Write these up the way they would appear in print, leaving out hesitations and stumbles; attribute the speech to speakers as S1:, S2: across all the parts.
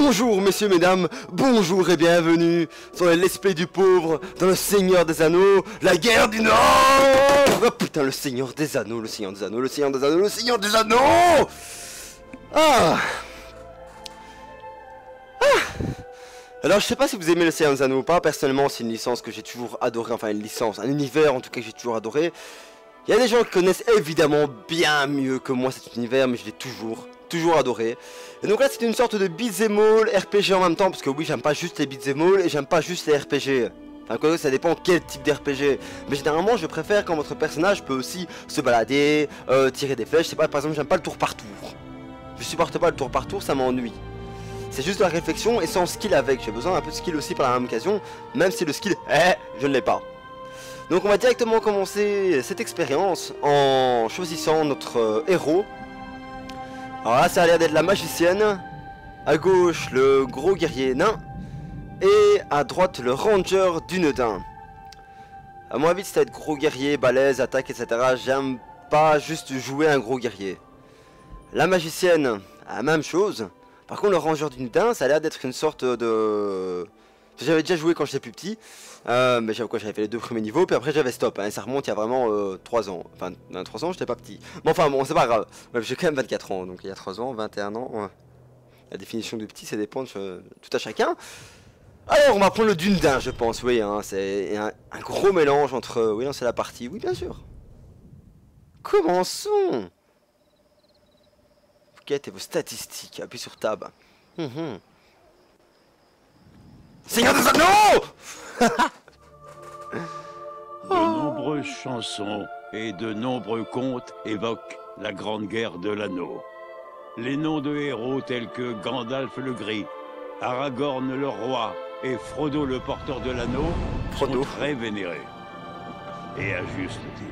S1: Bonjour messieurs, mesdames, bonjour et bienvenue sur le Let's Play du pauvre, dans le Seigneur des Anneaux, la guerre du Nord. Oh putain, le Seigneur des Anneaux, le Seigneur des Anneaux, le Seigneur des Anneaux, le Seigneur des Anneaux. Ah. Alors je sais pas si vous aimez le Seigneur des Anneaux ou pas, personnellement c'est une licence que j'ai toujours adoré, enfin une licence, un univers en tout cas que j'ai toujours adoré. Il y a des gens qui connaissent évidemment bien mieux que moi cet univers, mais je l'ai toujours adoré. Et donc là c'est une sorte de beat'em all RPG en même temps, parce que oui j'aime pas juste les beat'em all et j'aime pas juste les RPG. Enfin ça dépend quel type d'RPG. Mais généralement je préfère quand votre personnage peut aussi se balader, tirer des flèches, je sais pas, par exemple j'aime pas le tour par tour. Je supporte pas le tour par tour, ça m'ennuie. C'est juste de la réflexion et sans skill avec, j'ai besoin d'un peu de skill aussi par la même occasion, même si le skill, je ne l'ai pas. Donc on va directement commencer cette expérience en choisissant notre héros. Alors là ça a l'air d'être la magicienne, à gauche le gros guerrier nain, et à droite le ranger Dunedain. À mon avis c'est être gros guerrier, balèze, attaque, etc. J'aime pas juste jouer un gros guerrier. La magicienne, la même chose. Par contre le ranger Dunedain ça a l'air d'être une sorte de... J'avais déjà joué quand j'étais plus petit, mais j'avais fait les 2 premiers niveaux, puis après j'avais stop, hein, ça remonte il y a vraiment 3 ans. Enfin, dans 3 ans j'étais pas petit. Mais enfin bon, c'est pas grave, j'ai quand même 24 ans, donc il y a 3 ans, 21 ans, ouais. La définition de petit, ça dépend de tout à chacun. Alors on va prendre le Dunedain, je pense, oui, hein, c'est un gros mélange entre... Oui, non, c'est la partie, oui bien sûr. Commençons. Vous quêtez vos statistiques, appuyez sur Tab. Seigneur des Anneaux.
S2: De nombreuses chansons et de nombreux contes évoquent la Grande Guerre de l'Anneau. Les noms de héros tels que Gandalf le Gris, Aragorn le Roi et Frodo le Porteur de l'Anneau sont très vénérés. Et à juste titre.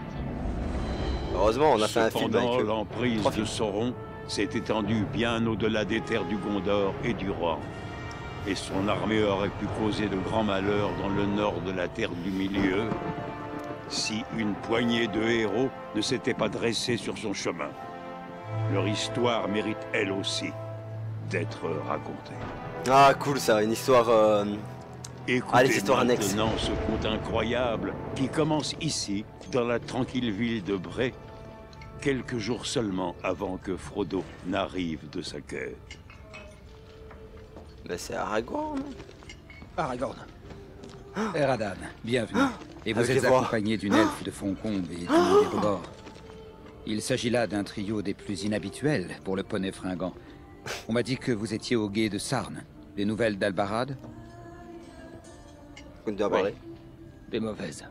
S1: Heureusement, on a fait un film avec
S2: eux. L'emprise de Sauron s'est étendue bien au-delà des terres du Gondor et du Roi. Et son armée aurait pu causer de grands malheurs dans le nord de la Terre du Milieu si une poignée de héros ne s'était pas dressée sur son chemin. Leur histoire mérite elle aussi d'être racontée.
S1: Ah cool ça, une histoire...
S2: Écoutez
S1: les histoires annexes.
S2: Maintenant ce conte incroyable qui commence ici, dans la tranquille ville de Bray, quelques jours seulement avant que Frodo n'arrive de sa quête.
S1: Ben c'est Aragorn.
S3: Aragorn. Eradan, bienvenue. Et vous êtes accompagné d'une elfe de Foncombe et d'une des Bogor. Il s'agit là d'un trio des plus inhabituels pour le poney fringant. On m'a dit que vous étiez au gué de Sarn. Des nouvelles d'Albarad?
S1: Oui.
S3: Des mauvaises.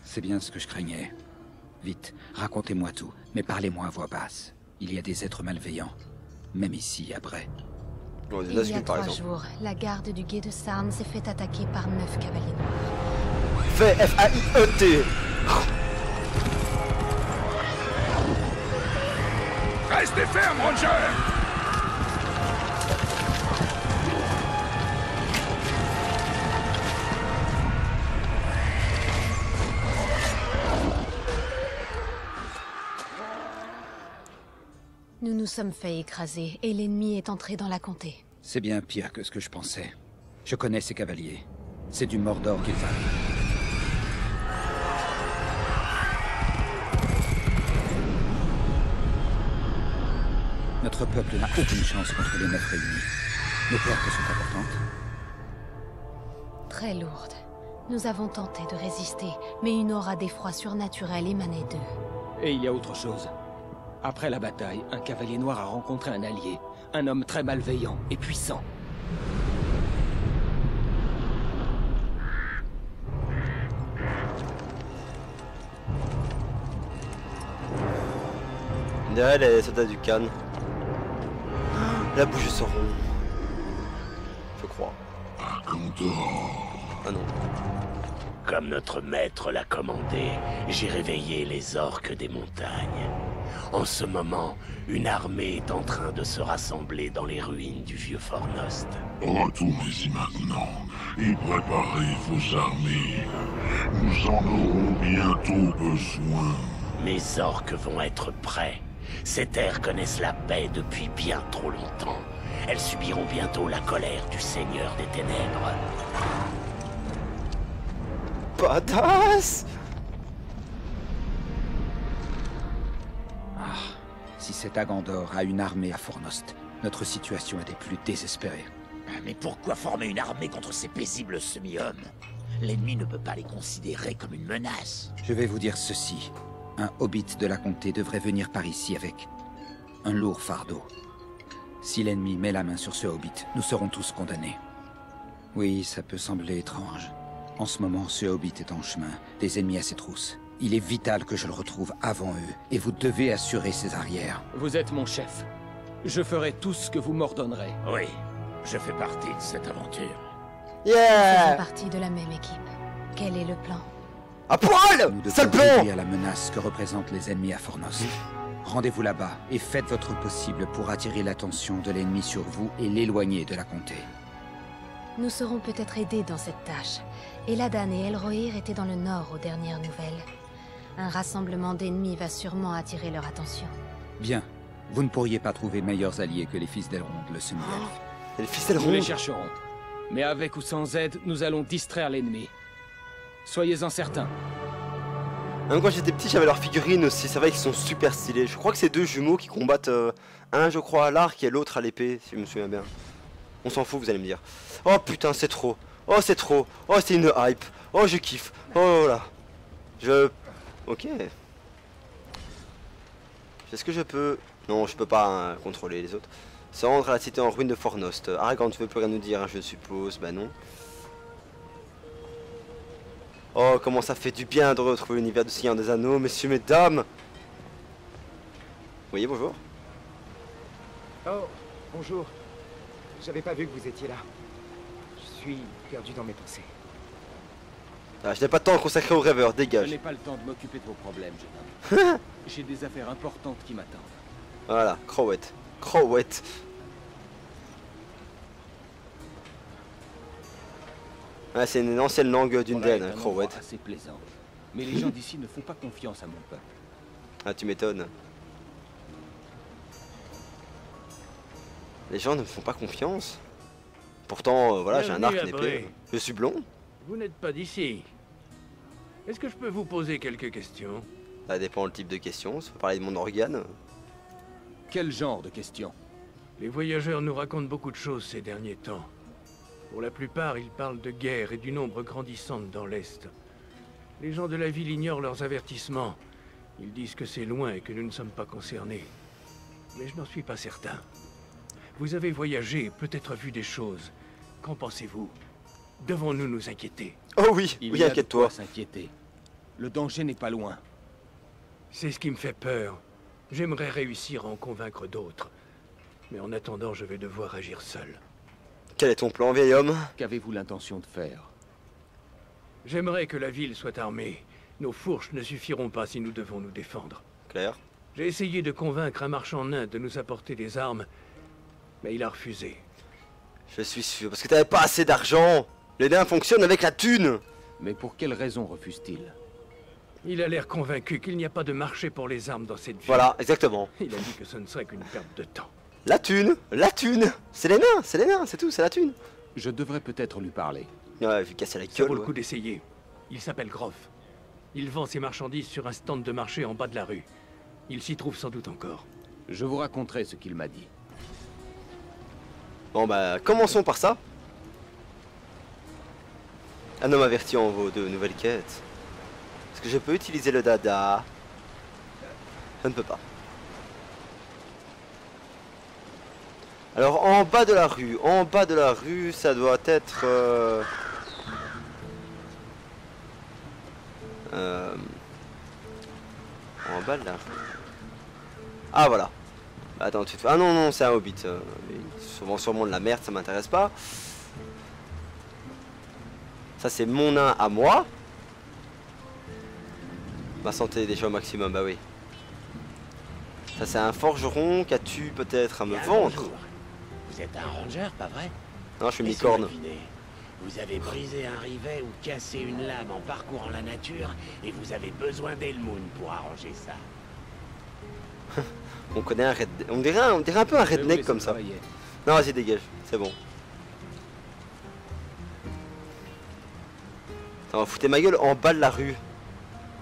S3: C'est bien ce que je craignais. Vite, racontez-moi tout, mais parlez-moi à voix basse. Il y a des êtres malveillants, même ici, à Bray.
S1: Il
S4: y a 3 jours, la garde du gué de Sarn s'est fait attaquer par 9 cavaliers noirs.
S1: F-A-I-E-T.
S2: Restez ferme, Ranger!
S4: Nous nous sommes fait écraser et l'ennemi est entré dans la comté.
S3: C'est bien pire que ce que je pensais. Je connais ces cavaliers. C'est du Mordor qu'ils valent. Notre peuple n'a aucune chance contre les 9 réunis. Nos pertes sont importantes.
S4: Très lourdes. Nous avons tenté de résister, mais une aura d'effroi surnaturel émanait d'eux.
S5: Et il y a autre chose. Après la bataille, un cavalier noir a rencontré un allié. Un homme très malveillant et puissant.
S1: Derrière les soldats du Khan. La bouche de Sauron. Je crois. Ah non.
S6: Comme notre maître l'a commandé, j'ai réveillé les orques des montagnes. En ce moment, une armée est en train de se rassembler dans les ruines du vieux Fornost.
S7: Retournez-y maintenant et préparez vos armées. Nous en aurons bientôt besoin.
S6: Mes orques vont être prêts. Ces terres connaissent la paix depuis bien trop longtemps. elles subiront bientôt la colère du Seigneur des Ténèbres.
S1: Badass!
S3: Si cet Agandor a une armée à Fornost, notre situation est des plus désespérées.
S8: Mais pourquoi former une armée contre ces paisibles semi-hommes? L'ennemi ne peut pas les considérer comme une menace.
S3: Je vais vous dire ceci. Un hobbit de la comté devrait venir par ici avec un lourd fardeau. Si l'ennemi met la main sur ce hobbit, nous serons tous condamnés. Oui, ça peut sembler étrange. En ce moment, ce hobbit est en chemin, des ennemis à ses trousses. Il est vital que je le retrouve avant eux, et vous devez assurer ses arrières.
S5: Vous êtes mon chef. Je ferai tout ce que vous m'ordonnerez.
S8: Oui, je fais partie de cette aventure.
S4: Nous faisons
S1: Yeah!
S4: partie de la même équipe. Quel est le plan?
S1: À poil!
S3: Nous
S1: Sale
S3: devons
S1: plan!
S3: réduire la menace que représentent les ennemis à Fornost. Rendez-vous là-bas, et faites votre possible pour attirer l'attention de l'ennemi sur vous et l'éloigner de la comté.
S4: Nous serons peut-être aidés dans cette tâche. Eladan et Elrohir étaient dans le nord aux dernières nouvelles. Un rassemblement d'ennemis va sûrement attirer leur attention.
S3: Bien. Vous ne pourriez pas trouver meilleurs alliés que les fils d'Elrond, le semi-elfe.
S1: Et le fils
S5: Nous les chercherons. Mais avec ou sans aide, nous allons distraire l'ennemi. Soyez-en certains.
S1: Même quand j'étais petit, j'avais leurs figurines aussi. C'est vrai qu'ils sont super stylés. Je crois que c'est deux jumeaux qui combattent. Un, je crois, à l'arc et l'autre à l'épée, si je me souviens bien. On s'en fout, vous allez me dire. Oh putain, c'est trop. Oh, c'est trop. Oh, c'est une hype. Oh, je kiffe. Oh là. Ok. Est-ce que je peux... Non, je peux pas hein, contrôler les autres. Se rendre à la cité en ruine de Fornost. Aragorn, tu veux plus rien nous dire, hein, je suppose. Bah non. Oh, comment ça fait du bien de retrouver l'univers du Seigneur des Anneaux, messieurs, mesdames. Oui, bonjour.
S9: Oh, bonjour. J'avais pas vu que vous étiez là. Je suis perdu dans mes pensées.
S1: Ah, je n'ai pas de temps à consacrer aux rêveurs,
S5: Je
S1: dégage.
S5: n'ai pas le temps de m'occuper de vos problèmes, jeune homme. J'ai des affaires importantes qui m'attendent.
S1: Voilà, Crowet. Crowet. Ah, c'est une ancienne langue d'une
S5: Voilà,
S1: daine,
S5: est un
S1: Crowet.
S5: endroit assez plaisant. Mais les gens d'ici ne font pas confiance à mon peuple.
S1: Ah, tu m'étonnes. Les gens ne me font pas confiance. Pourtant, voilà, j'ai un arc, une épée. Je suis blond.
S10: Vous n'êtes pas d'ici. Est-ce que je peux vous poser quelques questions?
S1: Ça dépend le type de question. Ça peut parler de mon organe.
S5: Quel genre de questions?
S10: Les voyageurs nous racontent beaucoup de choses ces derniers temps. Pour la plupart, ils parlent de guerre et du nombre grandissant dans l'Est. Les gens de la ville ignorent leurs avertissements. Ils disent que c'est loin et que nous ne sommes pas concernés. Mais je n'en suis pas certain. Vous avez voyagé et peut-être vu des choses. Qu'en pensez-vous? Devons-nous nous inquiéter?
S1: Oh oui,
S5: Il
S1: oui,
S5: y a de
S1: inquiète-toi.
S5: quoi s'inquiéter. Le danger n'est pas loin.
S10: C'est ce qui me fait peur. J'aimerais réussir à en convaincre d'autres. Mais en attendant, je vais devoir agir seul.
S1: Quel est ton plan, vieil homme?
S5: Qu'avez-vous l'intention de faire?
S10: J'aimerais que la ville soit armée. Nos fourches ne suffiront pas si nous devons nous défendre.
S1: Claire.
S10: J'ai essayé de convaincre un marchand nain de nous apporter des armes, mais il a refusé.
S1: Je suis sûr, parce que t'avais pas assez d'argent. Les nains fonctionnent avec la thune.
S5: Mais pour quelle raison refuse-t-il?
S10: Il a l'air convaincu qu'il n'y a pas de marché pour les armes dans cette ville.
S1: Voilà, exactement.
S10: Il a dit que ce ne serait qu'une perte de temps.
S1: La thune, c'est les nains, c'est tout, c'est la thune.
S5: Je devrais peut-être lui parler.
S1: Ouais, vu casser la
S10: Ça
S1: gueule.
S10: vaut le
S1: Ouais.
S10: coup d'essayer. Il s'appelle Groff. Il vend ses marchandises sur un stand de marché en bas de la rue. Il s'y trouve sans doute encore.
S5: Je vous raconterai ce qu'il m'a dit.
S1: Bon bah, commençons par ça. Un homme averti en vaut de nouvelles quêtes. Est-ce que je peux utiliser le dada? Je ne peux pas. Alors en bas de la rue, ça doit être... En bas de la rue. Ah voilà. Attends, tu te fais... Ah non, non, c'est un hobbit. Souvent sûrement de la merde, ça m'intéresse pas. Ça c'est mon nain à moi. Ma santé est déjà au maximum, bah oui. Ça c'est un forgeron qu'as-tu peut-être à me vendre?
S6: Bonjour. Vous êtes un ranger, pas vrai?
S1: Non, je suis une
S6: Laissez-moi
S1: licorne.
S6: deviner. Vous avez brisé un rivet ou cassé une lame en parcourant la nature et vous avez besoin d'Elmoun pour arranger ça.
S1: On connaît un red... on dirait un peu un
S5: Je vais vous
S1: redneck
S5: laisser
S1: comme ça.
S5: travailler.
S1: Non, vas-y, dégage, c'est bon. On va foutre ma gueule en bas de la rue.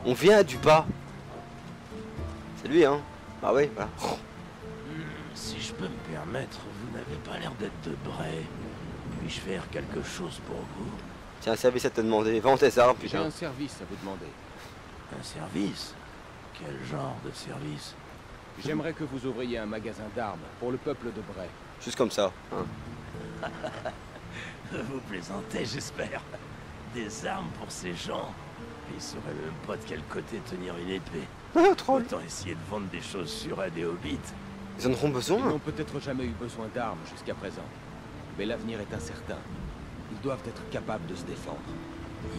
S1: On vient du bas. C'est lui, hein. Ah ouais, voilà.
S6: Si je peux me permettre, vous n'avez pas l'air d'être de Bray. Puis-je faire quelque chose pour vous?
S1: Tiens, un service à te demander. Vends tes armes,
S5: J'ai
S1: putain.
S5: un service à vous demander.
S6: Un service? Quel genre de service?
S5: J'aimerais que vous ouvriez un magasin d'armes pour le peuple de Bray.
S1: Juste comme ça. Hein.
S6: Vous plaisantez, j'espère. Des armes pour ces gens. Ils sauraient même pas de quel côté tenir une épée.
S1: Ah, troll.
S6: Autant essayer de vendre des choses sur à des hobbits.
S1: Ils en auront
S5: Ils
S1: besoin.
S5: n'ont peut-être jamais eu besoin d'armes jusqu'à présent. Mais l'avenir est incertain. Ils doivent être capables de se défendre.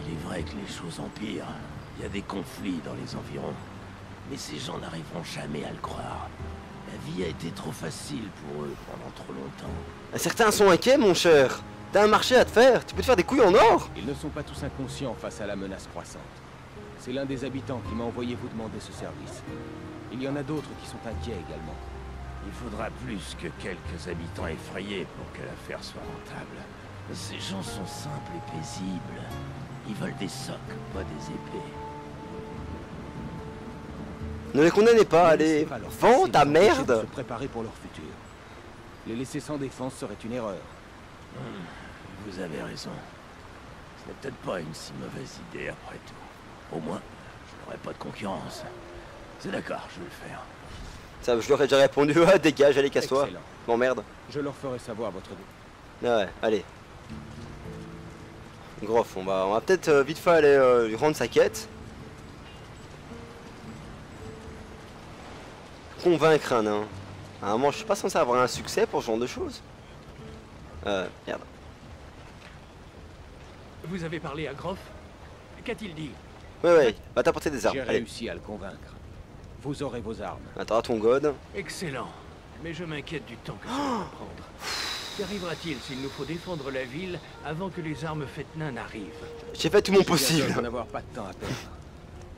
S6: Il est vrai que les choses empirent. Il y a des conflits dans les environs. Mais ces gens n'arriveront jamais à le croire. La vie a été trop facile pour eux pendant trop longtemps.
S1: Certains sont inquiets, mon cher. T'as un marché à te faire. Tu peux te faire des couilles en or.
S5: Ils ne sont pas tous inconscients face à la menace croissante. C'est l'un des habitants qui m'a envoyé vous demander ce service. Il y en a d'autres qui sont inquiets également.
S6: Il faudra plus que quelques habitants effrayés pour que l'affaire soit rentable. Ces gens sont simples et paisibles. Ils veulent des socs, pas des épées.
S1: Ne les condamnez pas, allez.
S5: Pas leur
S1: Vends
S5: laisser
S1: ta
S5: les empêcher de
S1: merde.
S5: se préparer pour leur futur. Les laisser sans défense serait une erreur.
S6: Vous avez raison. Ce n'est peut-être pas une si mauvaise idée après tout. Au moins, je n'aurai pas de concurrence. C'est d'accord, je vais le faire.
S1: Ça, je leur ai déjà répondu. Ah, dégage, allez, casse-toi.
S5: Excellent.
S1: M'emmerde.
S5: Je leur ferai savoir votre goût.
S1: Ah ouais, allez. Groff, on va peut-être vite fait aller lui rendre sa quête. Convaincre un nain. À un moment, je suis pas censé avoir un succès pour ce genre de choses. Merde.
S10: Vous avez parlé à Groff? Qu'a-t-il dit?
S1: Ouais, va t'apporter des armes.
S5: J'ai
S1: Allez,
S5: réussi à le convaincre. Vous aurez vos armes.
S1: attends ton god.
S10: Excellent. Mais je m'inquiète du temps que ça va prendre. Qu'arrivera-t-il s'il nous faut défendre la ville avant que les armes faites nains n'arrent?
S1: J'ai fait tout mon
S5: Je suis
S1: possible.
S5: désolé de n'avoir pas de temps à perdre.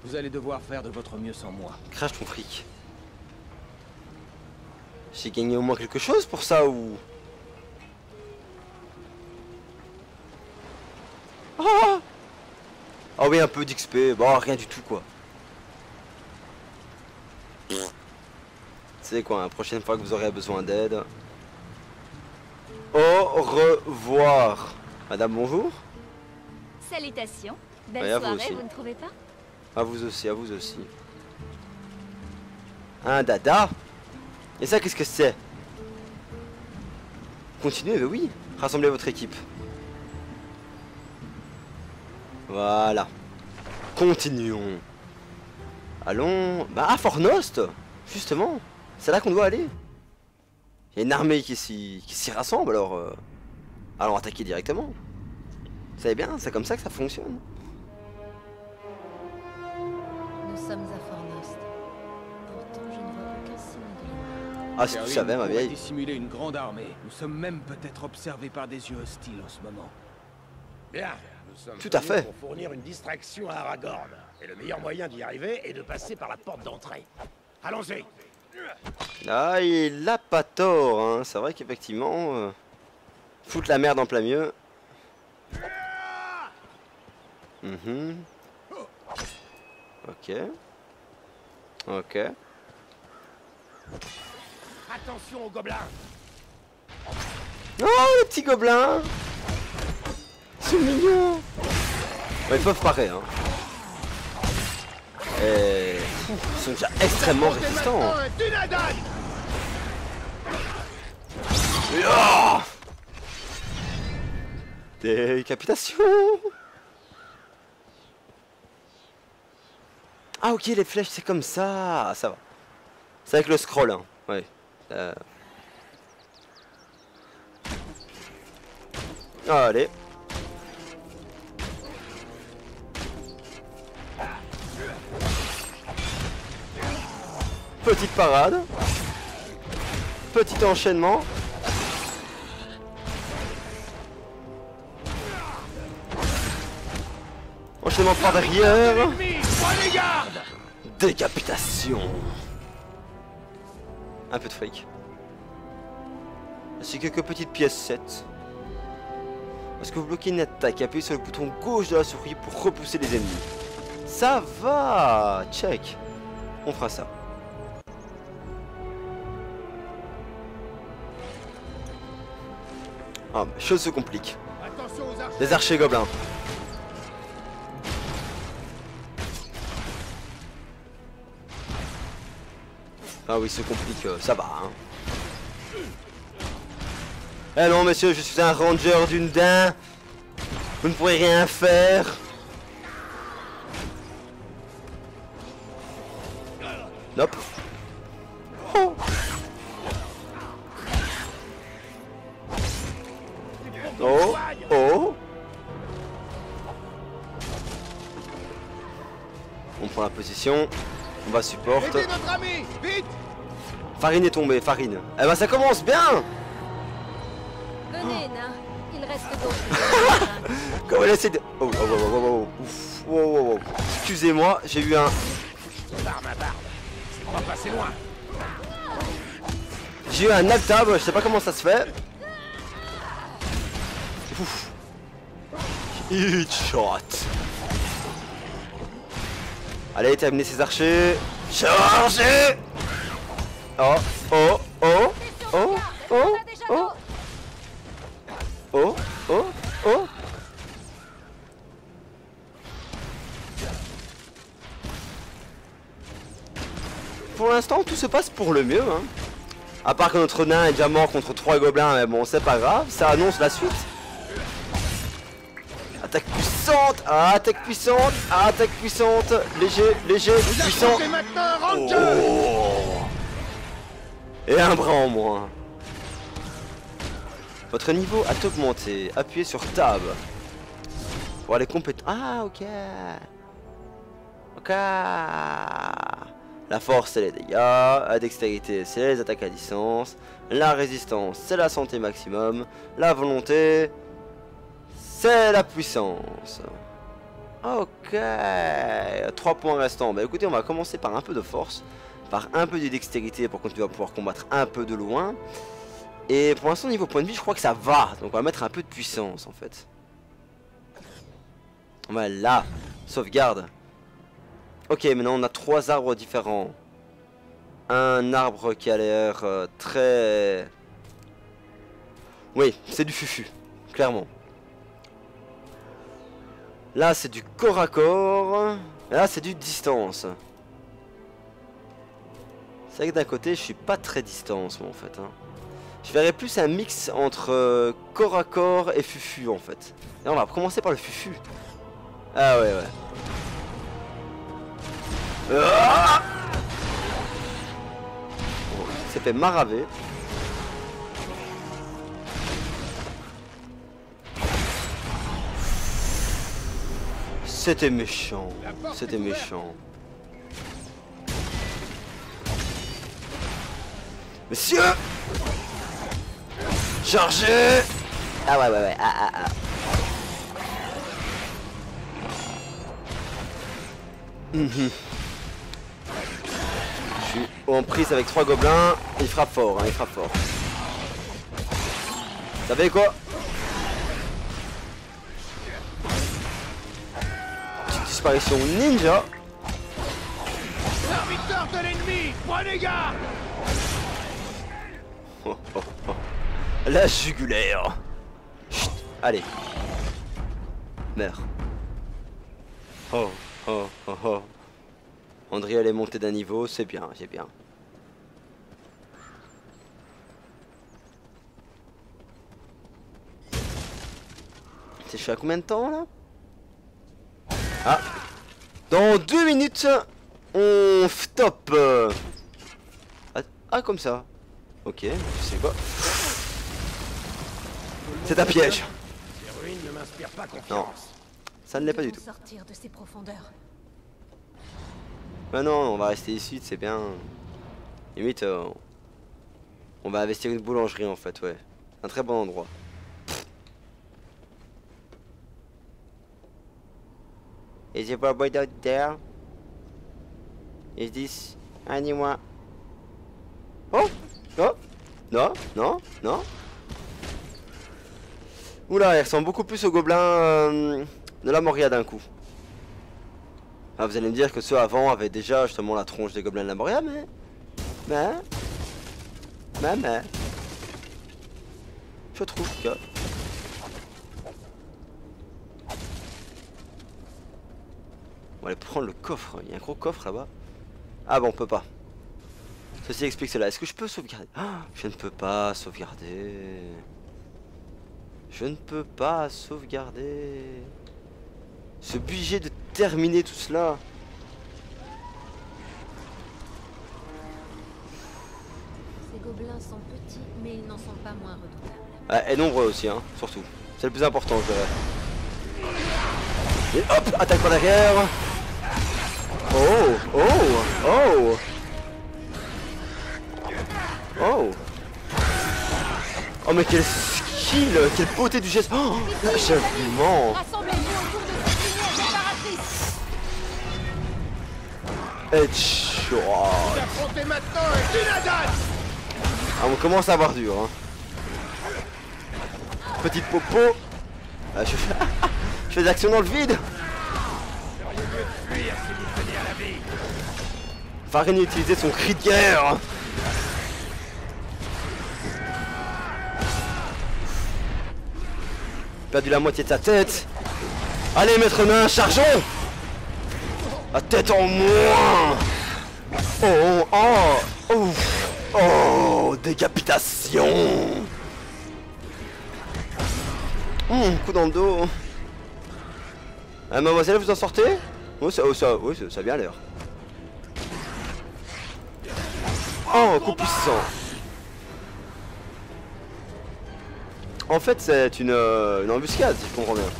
S5: Vous allez devoir faire de votre mieux sans moi.
S1: Crache ton fric. J'ai gagné au moins quelque chose pour ça ou... Ah, ah oui, un peu d'XP. Bon, rien du tout quoi. C'est quoi, la prochaine fois que vous aurez besoin d'aide. Au revoir. Madame, bonjour.
S11: Salutations.
S1: Ouais,
S11: Belle
S1: à vous
S11: soirée,
S1: aussi.
S11: vous ne trouvez pas?
S1: À vous aussi, à vous aussi. Un dada. Et ça, qu'est-ce que c'est? Continuez, oui. Rassemblez votre équipe. Voilà. Continuons. Allons... Bah, à Fornost. Justement. C'est là qu'on doit aller. Il y a une armée qui s'y rassemble, alors... Allons attaquer directement. Vous savez bien, c'est comme ça que ça fonctionne.
S4: Nous sommes à Fornost. Pourtant, je ne vois aucun signe de l'ennemi.
S1: Ah, si tu savais, ma vieille.
S5: Dissimuler une grande armée. Nous sommes même peut-être observés par des yeux hostiles en ce moment.
S6: Bien, nous sommes
S1: Tout à
S6: venus
S1: fait.
S6: pour fournir une distraction à Aragorn. Et le meilleur moyen d'y arriver est de passer par la porte d'entrée. Allons-y.
S1: Ah, il a pas tort, hein. C'est vrai qu'effectivement... foutre la merde en plein milieu. Ok. Ok.
S6: Attention aux gobelins.
S1: Oh, les petits gobelins! C'est mignon! Ouais, ils peuvent parer, hein. Et... Ils sont déjà extrêmement résistants. Oh, décapitation! Ah ok, les flèches c'est comme ça, ça va. C'est avec le scroll, hein. Ouais. Allez. Petite parade. Petit enchaînement. Enchaînement par derrière. Décapitation. Un peu de fric. C'est quelques petites pièces 7. Est-ce que vous bloquez une attaque? Appuyez sur le bouton gauche de la souris pour repousser les ennemis. Ça va. Check. On fera ça. Ah, mais chose se complique. Les archers gobelins. Ah oui, se complique, ça va. Hein. Eh non, monsieur, je suis un ranger d'une daim. Vous ne pourrez rien faire. Nope. Oh. Oh, oh. On prend la position. On va support. Farine est tombée, Farine. Eh ben ça commence bien.
S4: Venez, nain. Il reste d'autres.
S1: Comment elle essaie de... Oh, oh, oh, oh, oh, oh. Ouf. Oh, oh, oh. Excusez-moi, j'ai eu un...
S5: On va passer loin.
S1: J'ai eu un altab, je sais pas comment ça se fait. Ouf. Headshot. Allez, terminez ces archers. Chargez. Oh, oh, oh, oh, oh, oh. Oh, oh, oh. Pour l'instant, tout se passe pour le mieux. Hein. À part que notre nain est déjà mort contre 3 gobelins, mais bon, c'est pas grave, ça annonce la suite. Attaque puissante, attaque puissante, attaque puissante, léger, léger, puissant. Oh. Et un bras en moins. Votre niveau a augmenté. Appuyez sur Tab. Pour aller compétent. Ah, ok. Ok. La force, c'est les dégâts. La dextérité, c'est les attaques à distance. La résistance, c'est la santé maximum. La volonté, c'est la puissance. Ok. 3 points restants. Bah écoutez, on va commencer par un peu de force. Par un peu de dextérité pour continuer à pouvoir combattre un peu de loin. Et pour l'instant, niveau point de vie, je crois que ça va. Donc on va mettre un peu de puissance en fait. Voilà. Sauvegarde. Ok, maintenant on a 3 arbres différents. Un arbre qui a l'air très... Oui, c'est du fufu. Clairement. Là, c'est du corps à corps. Et là, c'est du distance. C'est vrai que d'un côté, je suis pas très distance, moi, en fait. Hein. Je verrais plus un mix entre corps à corps et fufu, en fait. Et on va commencer par le fufu. Ah ouais, ouais. Ah, oh, il s'est fait maraver. C'était méchant. C'était méchant. Monsieur! Chargez! Ah ouais, ouais, ouais. Ah, ah, ah. Je suis en prise avec 3 gobelins. Il frappe fort, hein, il frappe fort. Vous savez quoi? Petite disparition ninja.
S5: Serviteur de l'ennemi, prenez garde.
S1: Oh, oh, oh. La jugulaire. Chut, allez. Meurs. Oh, oh, oh, oh. André, elle est montée d'un niveau, c'est bien, c'est bien. Je suis à combien de temps là? Ah. Dans 2 minutes, on stop. Ah, comme ça. Ok, je sais quoi. C'est un piège.
S5: Ces ruines ne m'inspirent pas confiance.
S1: Non, ça ne l'est pas du tout.
S4: Sortir de ces profondeurs.
S1: Bah non, on va rester ici, c'est bien. Limite, on va investir une boulangerie en fait, ouais. Un très bon endroit. Is it boy out there? Is this anyone? Oh! Oh! Non, non, non, Oula, il ressemble beaucoup plus au gobelin de la Moria d'un coup. Ah, vous allez me dire que ceux avant avaient déjà justement la tronche des gobelins de la Moria, mais... Je trouve que... On va aller prendre le coffre, il y a un gros coffre là-bas. Ah bon, on peut pas. Ceci explique cela. Est-ce que je peux sauvegarder? Je ne peux pas sauvegarder. Je ne peux pas sauvegarder. Je suis obligé de terminer tout cela.
S4: Ces gobelins sont petits, mais ils n'en sont pas moins redoutables.
S1: Ah, et nombreux aussi, hein, surtout. C'est le plus important, je dirais. Et hop, attaque par derrière. Oh, oh, oh. Oh. Oh, mais quel skill, quelle beauté du geste. Oh, l'achèvement. Headshot. Ah, on commence à avoir dur, hein. Petite popo. Ah, je fais des actions dans le vide. Farine utiliser son cri de guerre. Perdu la moitié de sa tête. Allez, maître nain, chargeons. La tête en moins. Oh, oh, oh, oh, décapitation. Coup dans le dos. Ah, mademoiselle, vous en sortez? Oui, ça a bien l'air. Oh, coup puissant. En fait, c'est une embuscade, si je comprends bien.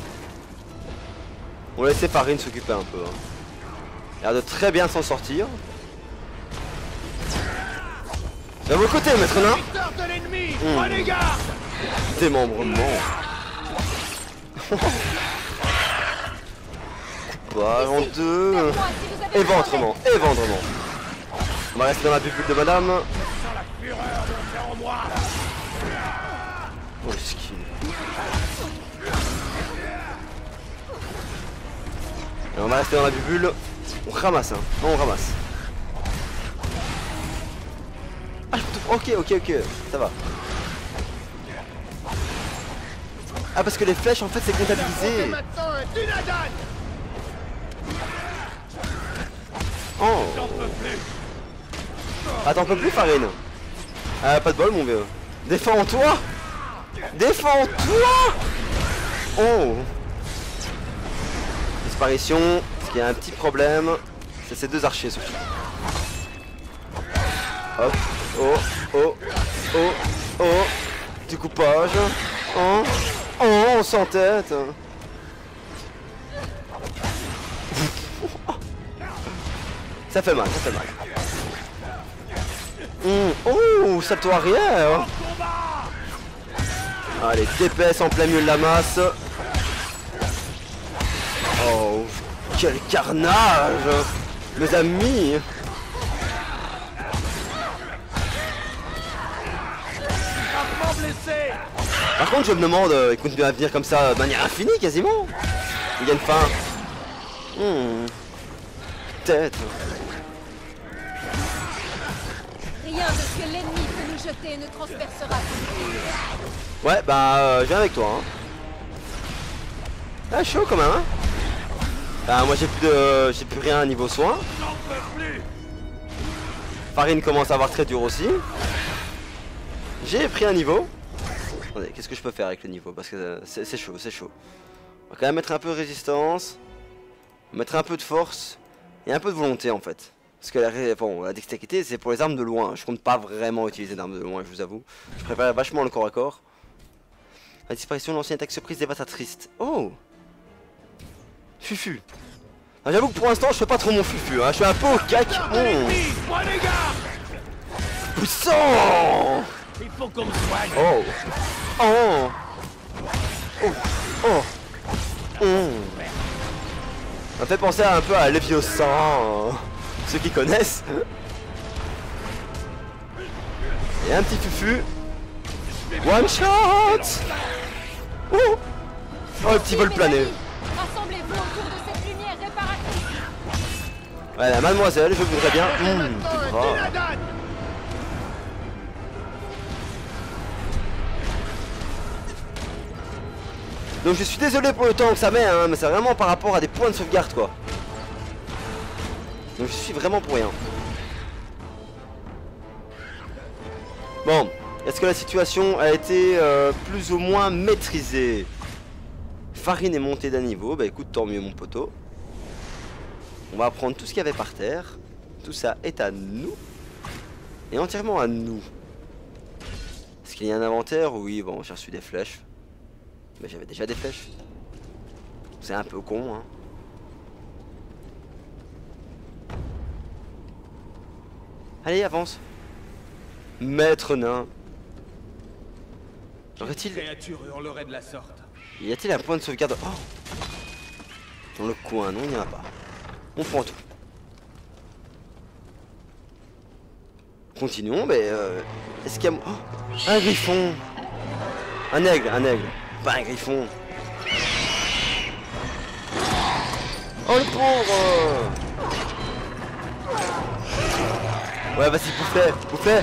S1: On va laisser Farine s'occuper un peu. Hein. Il a l'air de très bien s'en sortir. C'est à vos côtés, maître nain. Démembrement. Coupage en deux. Éventrement, éventrement. On va rester dans la pupille de madame. Oh, le skill. Et on va rester dans la bulle. On ramasse, hein. Non, on ramasse. Ah, ok, ça va. Ah, parce que les flèches, en fait, c'est comptabilisé. Oh. Ah, t'en peux plus, Farine? Ah, pas de bol, mon vieux. Défends-toi. Défends-toi. Oh. Disparition. Parce qu'il y a un petit problème. C'est ces deux archers, surtout. Hop. Oh, oh, oh, oh. Du coupage. Oh, oh, sans tête. Ça fait mal, ça fait mal. Oh, salto arrière. Allez, TPS en plein milieu de la masse. Oh, quel carnage, mes amis. Par contre, je me demande, il continue à venir comme ça de manière infinie quasiment. Il y a une fin. Peut-être.
S11: Rien de ce que l'ennemi peut nous jeter ne transpercera plus.
S1: Ouais, bah, je viens avec toi. Hein. Ah, chaud quand même. Hein. Ah, moi, j'ai plus rien à niveau soin. Farine commence à avoir très dur aussi. J'ai pris un niveau. Attendez, qu'est-ce que je peux faire avec le niveau? Parce que c'est chaud, c'est chaud. On va quand même mettre un peu de résistance. Mettre un peu de force. Et un peu de volonté en fait. Parce que la dextérité c'est pour les armes de loin. Je compte pas vraiment utiliser d'armes de loin, je vous avoue. Je préfère vachement le corps à corps. La disparition de l'ancienne attaque surprise dévastatrice. Oh. Fufu. Ah, j'avoue que pour l'instant je fais pas trop mon fufu. Hein. Je suis un peu au cac. Puissant.
S8: Il faut qu'on me soigne.
S1: Oh. Oh. Oh. Oh. Oh. Ça me fait penser un peu à Léviathan, ceux qui connaissent. Et un petit fufu. One shot. Oh, oh le petit vol plané.
S11: Rassemblez-vous autour de cette lumière réparatrice.
S1: Ouais, mademoiselle, je voudrais bien. Donc je suis désolé pour le temps que ça met, hein, mais c'est vraiment par rapport à des points de sauvegarde quoi. Donc je suis vraiment pour rien. Bon, est-ce que la situation a été plus ou moins maîtrisée? Farine est montée d'un niveau, bah écoute, tant mieux mon poteau. On va prendre tout ce qu'il y avait par terre. Tout ça est à nous. Et entièrement à nous. Est-ce qu'il y a un inventaire? Oui, bon, j'ai reçu des flèches. Mais j'avais déjà des flèches. C'est un peu con, hein. Allez, avance. Maître nain. Aurait-il...
S5: créature hurlerait de la sorte.
S1: Y a-t-il un point de sauvegarde? Oh. Dans le coin, non, il n'y en a pas. On prend tout. Continuons, mais est-ce qu'il y a... Oh, un griffon. Un aigle, pas un griffon. Oh le pauvre. Ouais, vas-y, bouffe-les.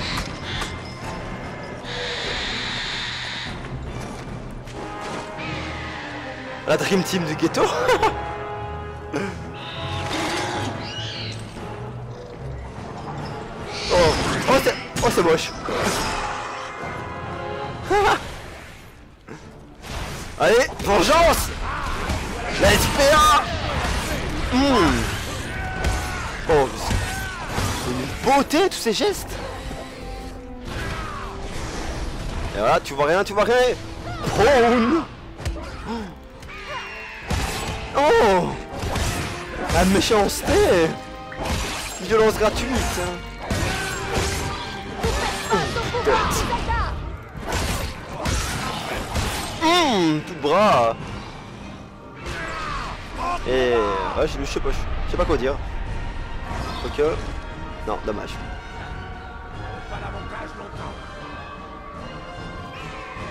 S1: La Dream Team du ghetto. Oh c'est moche. Allez, vengeance. La SPA. Oh, c'est une beauté tous ces gestes. Et voilà, tu vois rien. Prône. Oh, la méchanceté. Violence gratuite. Tout de bras. Et ouais, je sais pas quoi dire. Ok. Non, dommage.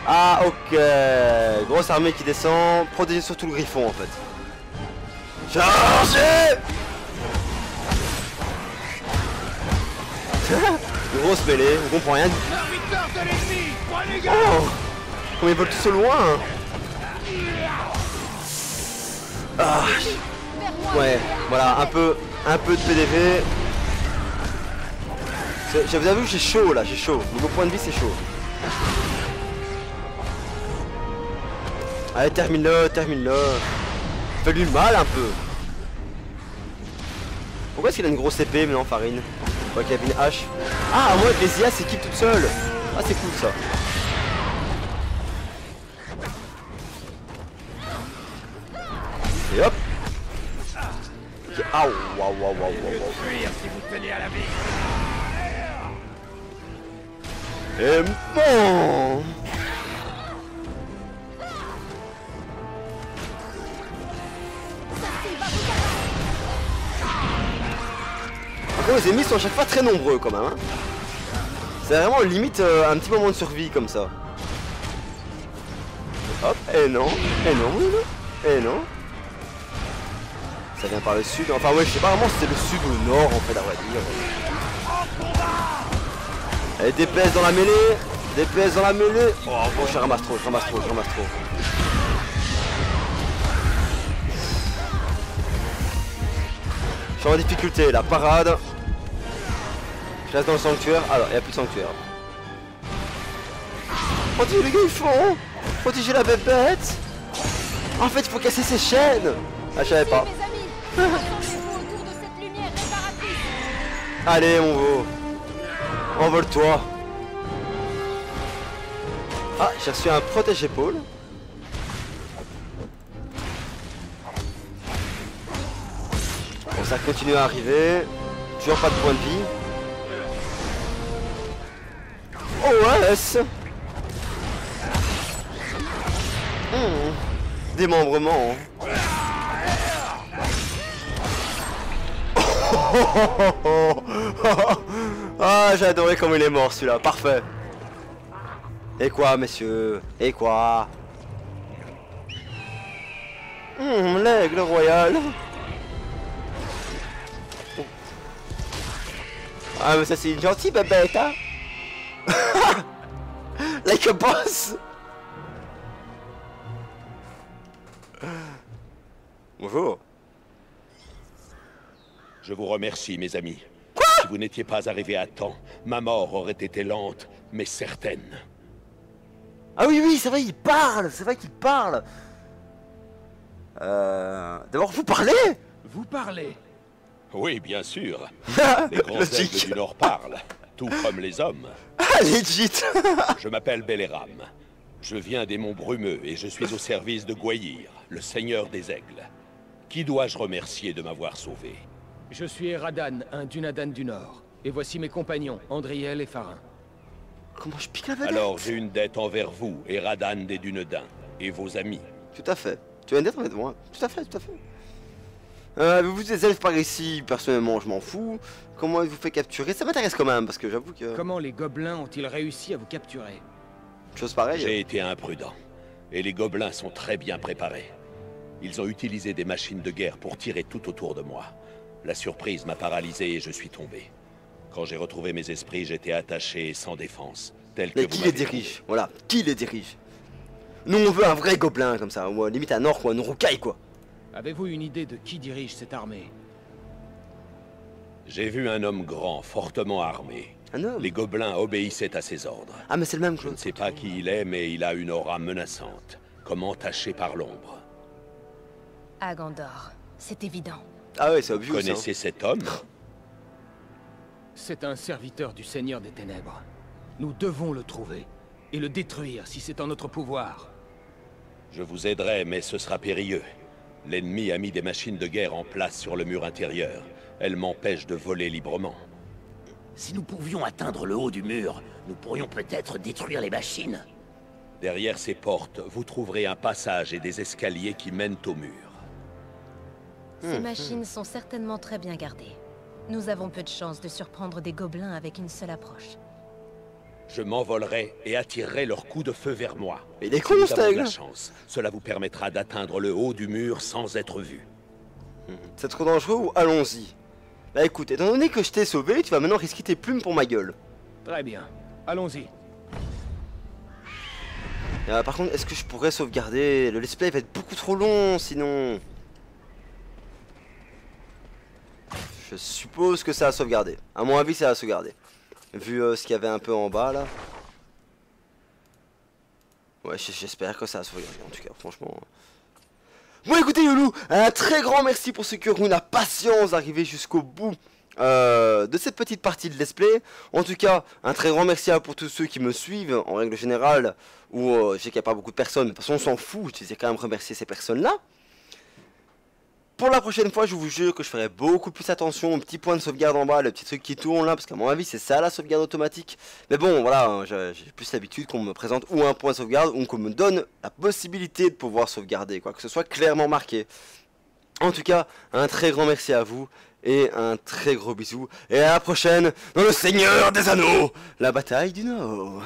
S1: Ah ok. Grosse armée qui descend. Protéger surtout le griffon en fait. Chargez. Grosse mêlée, on comprend rien. Oh, comment ils volent tous au loin. Ah. Ouais, voilà, un peu de PDV. Je vous avoue, j'ai chaud là, j'ai chaud. Niveau point de vie, c'est chaud. Allez, termine-le. Fais lui mal un peu. Pourquoi est-ce qu'il a une grosse épée mais non farine? Ouais, qu'il y avait une hache. Ah, moi, les IA s'équipent toutes seules. Ah, c'est cool ça. Et hop. Okay. Ah, waouh. Et bon. Les ennemis sont à chaque fois très nombreux quand même. Hein. C'est vraiment limite un petit moment de survie comme ça. Hop, et non. Ça vient par le sud. Enfin ouais, je sais pas vraiment si c'est le sud ou le nord en fait à vrai dire. Allez, DPS dans la mêlée. Oh bon, je ramasse trop. Je suis en difficulté, la parade. Je reste dans le sanctuaire. Alors, il n'y a plus de sanctuaire. Protéger les griffons. Protéger la bébête. En fait, il faut casser ses chaînes. Ah, je savais pas. Allez, mon veau. Envole-toi. Ah, j'ai reçu un protège-épaule. Bon, ça continue à arriver. Toujours pas de point de vie. OS. Démembrement. Ah, j'ai adoré comme il est mort celui-là, parfait. Et quoi, messieurs? Et quoi? L'aigle royal. Oh. Ah mais ça c'est une gentille bébête hein. Like a boss. Bonjour.
S6: Je vous remercie, mes amis.
S1: Quoi?
S6: Si vous n'étiez pas arrivés à temps, ma mort aurait été lente, mais certaine.
S1: Ah oui, oui, c'est vrai, il parle. C'est vrai qu'il parle. D'abord, vous parlez?
S5: Vous parlez?
S6: Oui, bien sûr. Les grands aigles du Nord parlent, tout comme les hommes.
S1: Ah, legit.
S6: Je m'appelle Belleram. Je viens des monts Brumeux et je suis au service de Gwaihir, le seigneur des aigles. Qui dois-je remercier de m'avoir sauvé?
S5: Je suis Eradan, un Dunadan du Nord. Et voici mes compagnons, Andriel et Farin.
S1: Comment je pique la vedette?
S6: Alors j'ai une dette envers vous, Eradan des Dunedain, et vos amis.
S1: Tout à fait. Tu as une dette envers moi? Tout à fait, tout à fait. Vous des elfes par ici, personnellement je m'en fous. Comment il vous fait capturer? Ça m'intéresse quand même, parce que j'avoue que...
S5: Comment les gobelins ont-ils réussi à vous capturer?
S1: Chose pareille.
S6: J'ai été imprudent. Et les gobelins sont très bien préparés. Ils ont utilisé des machines de guerre pour tirer tout autour de moi. La surprise m'a paralysé et je suis tombé. Quand j'ai retrouvé mes esprits, j'étais attaché et sans défense. Tel que
S1: mais qui les dirige? Voilà, qui les dirige? Nous on veut un vrai gobelin comme ça, ou limite un orc ou un urukai quoi.
S5: Avez-vous une idée de qui dirige cette armée?
S6: J'ai vu un homme grand, fortement armé.
S1: Un homme?
S6: Les gobelins obéissaient à ses ordres.
S1: Ah mais c'est le même que
S6: je ne sais pas qui il est, mais il a une aura menaçante, comme entaché par l'ombre.
S4: Agandor, c'est évident.
S1: Ah ouais, c'est obvious.
S6: Vous connaissez cet homme?
S5: C'est un serviteur du Seigneur des Ténèbres. Nous devons le trouver et le détruire si c'est en notre pouvoir.
S6: Je vous aiderai, mais ce sera périlleux. L'ennemi a mis des machines de guerre en place sur le mur intérieur. Elles m'empêchent de voler librement.
S8: Si nous pouvions atteindre le haut du mur, nous pourrions peut-être détruire les machines.
S6: Derrière ces portes, vous trouverez un passage et des escaliers qui mènent au mur.
S4: Ces machines sont certainement très bien gardées. Nous avons peu de chances de surprendre des gobelins avec une seule approche.
S6: Je m'envolerai et attirerai leur coup de feu vers moi.
S1: Il est con, ce aigle.
S6: La chance. Cela vous permettra d'atteindre le haut du mur sans être vu.
S1: C'est trop dangereux ou allons-y? Bah écoute, étant donné que je t'ai sauvé, tu vas maintenant risquer tes plumes pour ma gueule.
S5: Très bien, allons-y.
S1: Par contre, est-ce que je pourrais sauvegarder? Le let's play va être beaucoup trop long sinon. Je suppose que ça a sauvegardé. À mon avis, ça a sauvegardé. Vu ce qu'il y avait un peu en bas là. Ouais, j'espère que ça a sauvegardé en tout cas, franchement. Bon écoutez Youlou, un très grand merci pour ceux qui auront la patience d'arriver jusqu'au bout de cette petite partie de let's play. En tout cas, un très grand merci pour tous ceux qui me suivent en règle générale. Ou je sais qu'il n'y a pas beaucoup de personnes, de toute façon on s'en fout, je vais quand même remercier ces personnes là. Pour la prochaine fois, je vous jure que je ferai beaucoup plus attention au petit point de sauvegarde en bas, le petit truc qui tourne là, parce qu'à mon avis c'est ça la sauvegarde automatique. Mais bon, voilà, j'ai plus l'habitude qu'on me présente ou un point de sauvegarde ou qu'on me donne la possibilité de pouvoir sauvegarder, quoi, que ce soit clairement marqué. En tout cas, un très grand merci à vous et un très gros bisou. Et à la prochaine dans le Seigneur des Anneaux, la bataille du Nord.